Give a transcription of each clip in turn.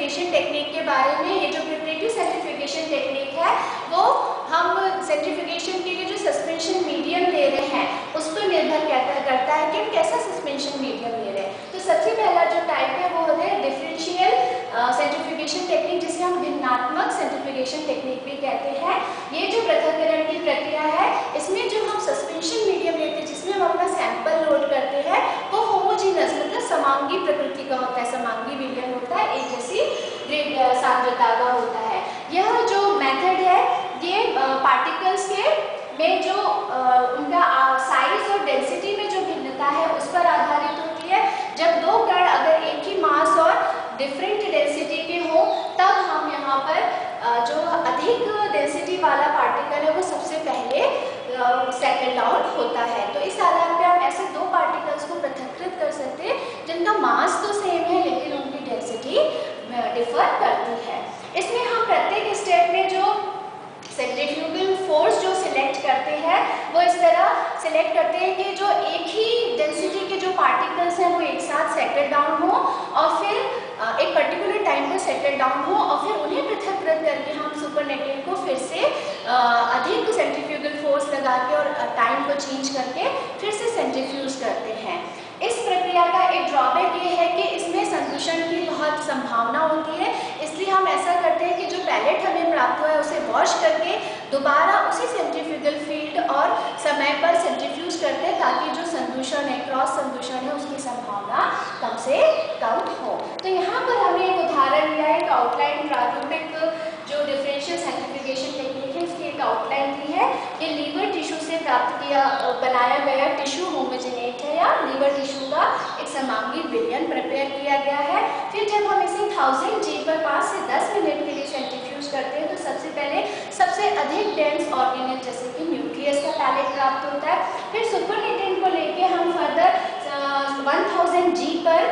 Centrifugation technique के बारे में। ये जो प्रिपरेटरी सेंट्रीफ्यूगेशन टेक्निक है वो हम सेंट्रीफ्यूगेशन के लिए जो सस्पेंशन मीडियम ले रहे हैं उस पर निर्भर करता है कि हम कैसा सस्पेंशन मीडियम ले रहे हैं। तो सबसे पहला जो टाइप है वो है डिफरेंशियल सेंट्रीफ्यूगेशन टेक्निक, जिसे हम भिन्नात्मक सेंट्रीफ्यूगेशन टेक्निक भी कहते हैं। ये जो पृथक्करण की प्रक्रिया है इसमें जो हम सस्पेंशन मीडियम लेते हैं जिसमें हम अपना सैंपल लोड करते हैं वो होमोजीनस मतलब समांगी प्रकृति का होता है, समांगी विलयन होता है, एक जैसी सांद्रता का होता है। यह जो मेथड है ये पार्टिकल्स के में जो उनका साइज और डेंसिटी में जो भिन्नता है उस पर आधारित होती है। जब दो कण अगर एक ही मास और डिफरेंट डेंसिटी के हो तब हम यहाँ पर जो अधिक डेंसिटी वाला पार्टिकल है वो सबसे पहले सेटल डाउन होता है। तो इस आधार पर हम ऐसे दो पार्टिकल्स को पृथक्कृत कर सकते हैं जिनका मास तो सेम है लेकिन उनकी डेंसिटी डिफर करती है। इसमें हम प्रत्येक स्टेप में जो सेंट्रीफ्यूगल फोर्स जो सिलेक्ट करते हैं वो इस तरह सिलेक्ट करते हैं कि जो एक ही डेंसिटी के जो पार्टिकल्स हैं वो एक साथ सेटल डाउन हो और फिर एक पर्टिकुलर टाइम पर सेटल डाउन हो और फिर उन्हें पृथक्कृत करके हम सुपरनेटिंग को फिर से अधिक सेंट्रीफ्यूगल फोर्स लगा के और टाइम को चेंज करके फिर से सेंट्रीफ्यूज करते हैं। इस प्रक्रिया का एक ड्रॉबैक ये है कि इसमें संदूषण की बहुत संभावना होती है, इसलिए हम ऐसा करते हैं कि जो पैलेट हमें प्राप्त हुआ है उसे वॉश करके दोबारा उसी सेंट्रीफ्यूगल फील्ड और समय पर सेंट्रीफ्यूज करते हैं ताकि जो संदूषण है, क्रॉस संदूषण है, उसकी संभावना कम से कम हो। तो यहाँ पर हमने एक उदाहरण लिया है, एक आउटलाइन प्राथमिक जो डिफरेंशियल सेंट्रीफ्यूगेशन टेक्निक है उसकी एक आउटलाइन दी है। ये लीवर टिश्यू से प्राप्त बनाया गया टिश्यू होमोजेनेट है या लीवर टिश्यू का एक समांगी विलयन प्रिपेयर किया गया है। फिर जब हम इसे 1000 G पर 5 से 10 मिनट के लिए सेंट्रीफ्यूज करते हैं तो सबसे पहले सबसे अधिक डेंस ऑर्गेनेल जैसे कि न्यूक्लियस का पैलेट प्राप्त होता है। फिर सुपरनेटेंट को लेके हम फर्दर 1000 G पर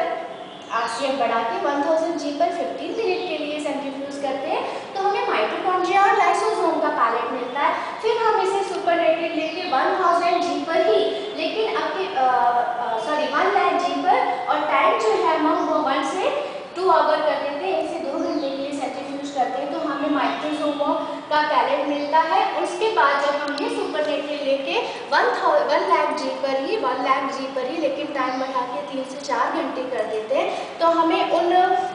RCF बढ़ा के 1000 G पर 15 मिनट के लिए सेंट्रीफ्यूज करते हैं तो हमें माइटोकॉन्ड्रिया और लाइसोसोम का पैलेट मिलता है। फिर हम इसे सुपरनेटेड लेके 1000 G पर ही लेकिन आपके 1 लाख G पर और टाइम जो है हम वो 1 से 2 आवर कर देते हैं, 1 से 2 घंटे के लिए सेंट्रीफ्यूज करते हैं तो हमें माइक्रोसोमो का पैलेट मिलता है। उसके बाद जब हम ये सुपरनेटेड लेके 1 लाख G पर ही लेकिन टाइम बढ़ा के 3 से 4 घंटे कर देते हैं तो हमें उन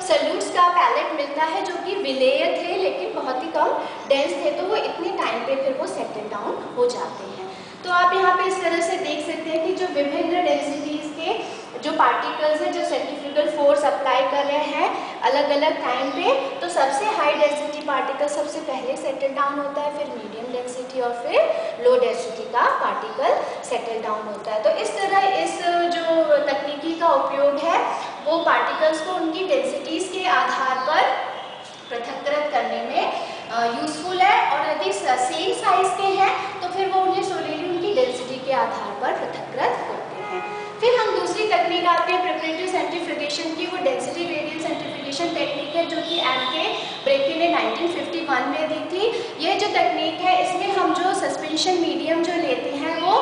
सल्यूट्स का पैलेट मिलता है जो कि विलेय थे लेकिन बहुत ही कम डेंस थे, तो वो इतने टाइम पे फिर वो सेटल डाउन हो जाते हैं। तो आप यहाँ पे इस तरह से देख सकते हैं कि जो विभिन्न डेंसिटीज के जो पार्टिकल्स हैं जो सेंट्रीफ्यूगल फोर्स अप्लाई कर रहे हैं अलग अलग टाइम पे, तो सबसे हाई डेंसिटी पार्टिकल सबसे पहले सेटल डाउन होता है, फिर मीडियम डेंसिटी और फिर लो डेंसिटी का पार्टिकल सेटल डाउन होता है। तो इस तरह इस जो तकनीकी का उपयोग है वो पार्टिकल्स को उनकी डेंसिटीज के आधार पर पृथक्कृत करने में यूजफुल है और यदि सेम साइज के हैं तो फिर वो उन्हें सोलेली उनकी डेंसिटी के आधार पर पृथक्कृत करते हैं। फिर हम दूसरी तकनीक आते हैं प्रिपरेटरी सेंट्रीफ्यूगेशन की, वो डेंसिटी ग्रेडियंट सेंट्रीफ्यूगेशन टेक्निक है जो कि एम.के. ब्रेके ने 1951 में दी थी। ये जो तकनीक है इसमें हम जो सस्पेंशन मीडियम जो लेते हैं वो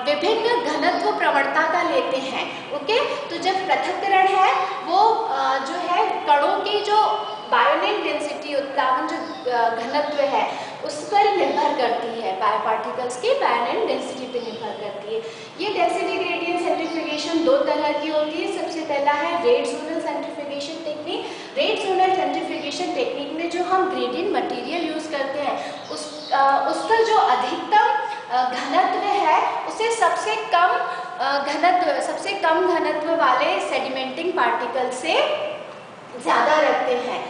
विभिन्न घनत्व प्रवणता का लेते हैं। ओके, तो जब पृथक्करण है वो जो है कणों की जो बायोनिक डेंसिटी उत्प्लावन जो घनत्व है उस पर निर्भर करती है, पार्टिकल्स के बायोनिक डेंसिटी पर निर्भर करती है। ये डेंसिटी ग्रेडियंट सेंट्रीफ्यूगेशन दो तरह की होती है। सबसे पहला है rate zonal centrifugation technique. Rate zonal centrifugation technique में जो हम ग्रेडियंट मटेरियल यूज करते हैं उसका जो अधिकतम घनत्व है उसे सबसे कम घनत्व वाले सेडिमेंटिंग पार्टिकल से ज़्यादा रखते हैं।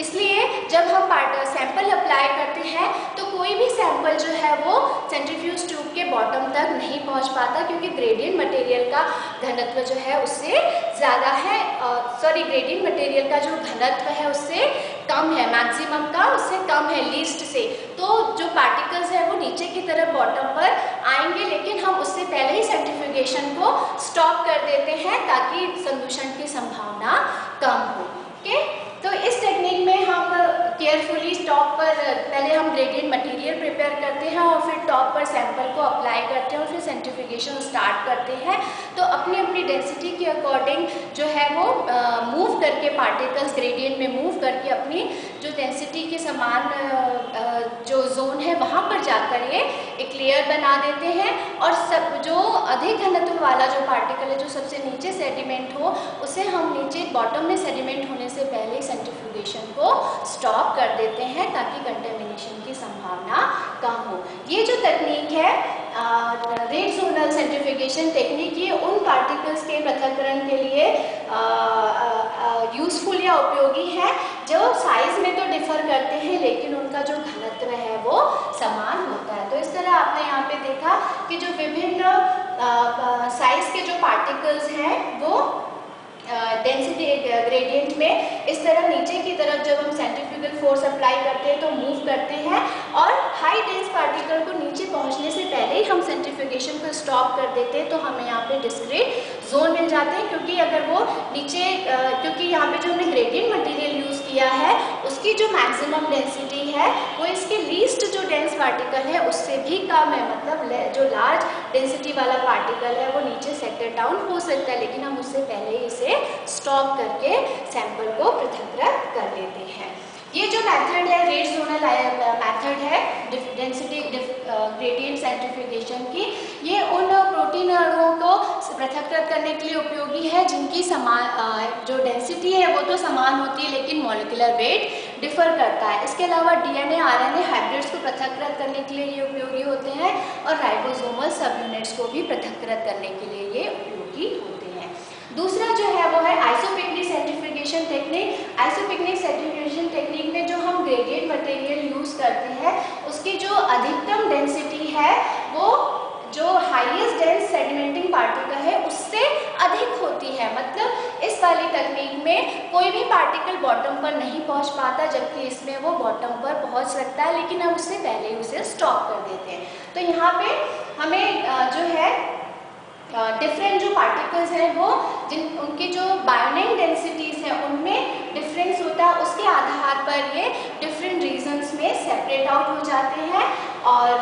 इसलिए जब हम सैंपल अप्लाई करते हैं तो कोई भी सैंपल जो है वो सेंट्रीफ्यूज ट्यूब के बॉटम तक नहीं पहुंच पाता क्योंकि ग्रेडियंट मटेरियल का घनत्व जो है उससे ज़्यादा है, ग्रेडियंट मटेरियल का जो घनत्व है उससे कम है, मैक्सिमम का उससे कम है लीस्ट से। तो जो पार्टिकल्स है वो नीचे की तरफ बॉटम पर आएंगे लेकिन हम उससे पहले ही सेंट्रीफ्यूगेशन को स्टॉप कर देते हैं ताकि संदूषण की संभावना कम हो। ओके, तो इस टेक्निक में हम केयरफुली टॉप पर पहले हम ग्रेडियंट मटेरियल प्रिपेयर करते हैं और फिर टॉप पर सैंपल को अप्लाई करते हैं और फिर सेंट्रीफ्यूगेशन स्टार्ट करते हैं। तो अपनी अपनी डेंसिटी के अकॉर्डिंग जो है वो मूव मूव करके पार्टिकल्स ग्रेडियंट में मूव करके अपनी जो डेंसिटी के समान जो जोन है वहाँ पर जाकर ये एक लेयर बना देते हैं और सब जो अधिक घनत्व वाला जो पार्टिकल है जो सबसे नीचे सेडिमेंट हो उसे हम नीचे बॉटम में सेडिमेंट होने से पहले सेंट्रीफ्यूगेशन को स्टॉप कर देते हैं ताकि कंटेमिनेशन की संभावना कम हो। ये जो तकनीक है रेड जोनल सेंट्रीफ्यूगेशन टेक्निक, ये उन पार्टिकल्स के पृथक्करण के लिए यूजफुल या उपयोगी है जो साइज में तो डिफर करते हैं लेकिन उनका जो घनत्व है वो समान होता है। तो इस तरह आपने यहाँ पे देखा कि जो विभिन्न साइज के जो पार्टिकल्स हैं वो डेंसिटी ग्रेडियंट में इस तरह नीचे की तरफ जब हम सेंट्रीफ्यूगल फोर्स अप्लाई करते हैं तो मूव करते हैं और हाई डेंस पार्टिकल को नीचे पहुंचने से पहले ही हम सेंट्रीफ्यूगेशन को स्टॉप कर देते हैं तो हमें यहाँ पे डिस्क्रीट जोन मिल जाते हैं। क्योंकि अगर वो नीचे क्योंकि यहाँ पे जो हमने ग्रेडियंट मटेरियल यूज़ किया है उसकी जो मैक्सिमम डेंसिटी है वो इसके लीस्ट जो डेंस पार्टिकल है उससे भी कम है। मतलब जो लार्ज डेंसिटी वाला पार्टिकल है वो नीचे सेटल डाउन हो सकता है लेकिन हम उससे पहले ही इसे स्टॉप करके सैंपल को पृथक्कृत कर लेते हैं। ये जो मेथड है रेड जोनल मेथड है डेंसिटी ग्रेडियंट सेंट्रीफ्यूगेशन की, ये उन प्रोटीन अणुओं को पृथक्कृत करने के लिए उपयोगी है जिनकी समान जो डेंसिटी है वो तो समान होती है लेकिन मॉलिक्यूलर वेट डिफर करता है। इसके अलावा डीएनए आरएनए हाइब्रिड्स को पृथक्कृत करने के लिए ये उपयोगी होते हैं और राइबोसोमल सब यूनिट्स को भी पृथक्कृत करने के लिए ये उपयोगी होते हैं। दूसरा जो है वो है आइसोपिक्निक सेंट्रीफ्यूगेशन टेक्निक। आइसोपिक्निक सेंट्रीफ्यूगेशन टेक्निक में जो हम ग्रेडियंट मटेरियल यूज़ करते हैं उसकी जो अधिकतम डेंसिटी है वो जो हाईएस्ट डेंस सेडिमेंटिंग पार्टिकल है उससे अधिक होती है। मतलब इस वाली तकनीक में कोई भी पार्टिकल बॉटम पर नहीं पहुंच पाता जबकि इसमें वो बॉटम पर पहुंच सकता है लेकिन हम उससे पहले उसे स्टॉप कर देते हैं। तो यहाँ पे हमें जो है डिफरेंट जो पार्टिकल्स हैं वो उनकी जो बायोनिक डेंसिटीज़ हैं उनमें डिफरेंस होता है, उसके आधार पर ये डिफरेंट रीजन्स में सेपरेट आउट हो जाते हैं। और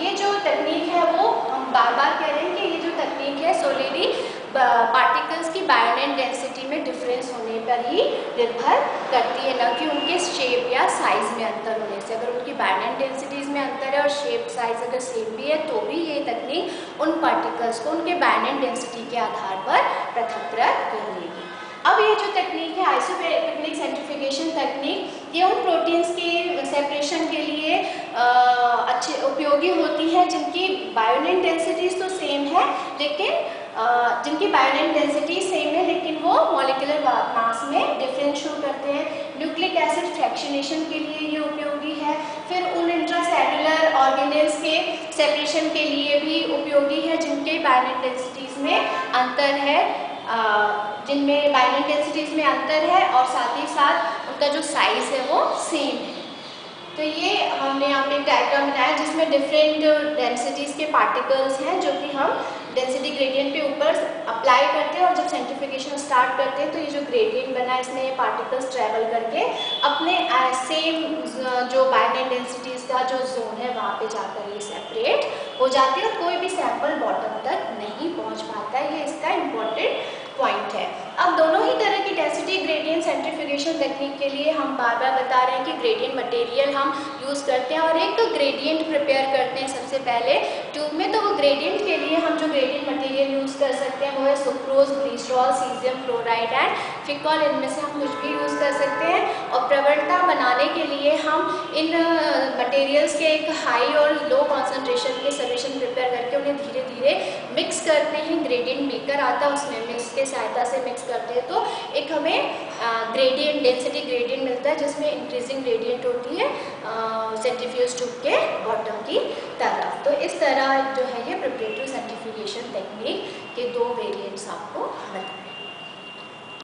ये जो तकनीक है वो हम बार बार कह रहे हैं कि ये जो तकनीक है सोलेरी पार्टिकल्स की बायोनिक डेंसिटी में डिफरेंस होने पर ही निर्भर करती है, न कि उनके शेप या साइज में अंतर होने से। अगर उनकी बायोनिक डेंसिटीज़ में अंतर है और शेप साइज अगर सेम भी है तो भी ये तकनीक उन पार्टिकल्स को उनके बायोनिक डेंसिटी के आधार पर पृथक्कृत कर लेगी। अब ये जो तकनीक है आइसोपिक्निक सेंट्रीफ्यूगेशन तकनीक, ये उन प्रोटीन्स के सेपरेशन के लिए अच्छे उपयोगी होती है जिनकी बायोनिक डेंसिटीज तो सेम है लेकिन जिनकी बायोनिक डेंसिटी सेम है लेकिन वो मॉलिक्यूलर मास में डिफरेंस शो करते हैं। न्यूक्लिक एसिड फ्रैक्शनेशन के लिए ये उपयोगी है। फिर उन इंट्रासेलुलर ऑर्गेनेल्स के सेपरेशन के लिए भी उपयोगी है जिनके बायोनिक डेंसिटीज में अंतर है, जिनमें बायोनिक डेंसिटीज में अंतर है और साथ ही साथ उनका जो साइज है वो सेम है। तो ये हमने यहाँ पे एक डायग्राम बनाया जिसमें डिफरेंट डेंसिटीज़ के पार्टिकल्स हैं जो कि हम डेंसिटी ग्रेडियंट पे ऊपर अप्लाई करते हैं और जब सेंट्रीफ्यूगेशन स्टार्ट करते हैं तो ये जो ग्रेडियंट बना है इसमें ये पार्टिकल्स ट्रैवल करके अपने सेम जो बायोनिक डेंसिटीज़ का जो जोन है वहाँ पे जाकर ये सेपरेट हो जाती है और कोई भी सैंपल बॉटम तक नहीं पहुँच पाता है। ये इसका इम्पोर्टेंट पॉइंट है। अब दोनों ही तरह की डेंसिटी ग्रेडियंट सेंट्रीफ्यूगेशन तकनीक के लिए हम बार बार बता रहे हैं कि ग्रेडियंट मटेरियल हम यूज़ करते हैं और एक ग्रेडियंट प्रिपेयर करते हैं सबसे पहले ट्यूब में। तो वो ग्रेडियंट के लिए हम जो ग्रेडियंट मटेरियल यूज़ कर सकते हैं वो है sucrose, glycerol, caesium chloride and ficoll. इनमें से हम कुछ भी यूज़ कर सकते हैं और प्रवणता बनाने के लिए हम इन मटेरियल्स के एक हाई और लो कॉन्सेंट्रेशन के सोल्यूशन प्रिपेयर करके उन्हें धीरे धीरे मिक्स करते हैं। ग्रेडियंट मेकर आता है उसमें मिक्स के सहायता से मिक्स करते हैं तो एक हमें ग्रेडियंट डेंसिटी ग्रेडियंट मिलता है जिसमें इंक्रीजिंग ग्रेडियंट होती है सेंट्रीफ्यूज ट्यूब के बॉटम की तरफ। तो इस तरह जो है ये प्रिपरेटरी सेंट्रीफ्यूगेशन टेक्निक के दो वेरिएंट्स आपको बताए।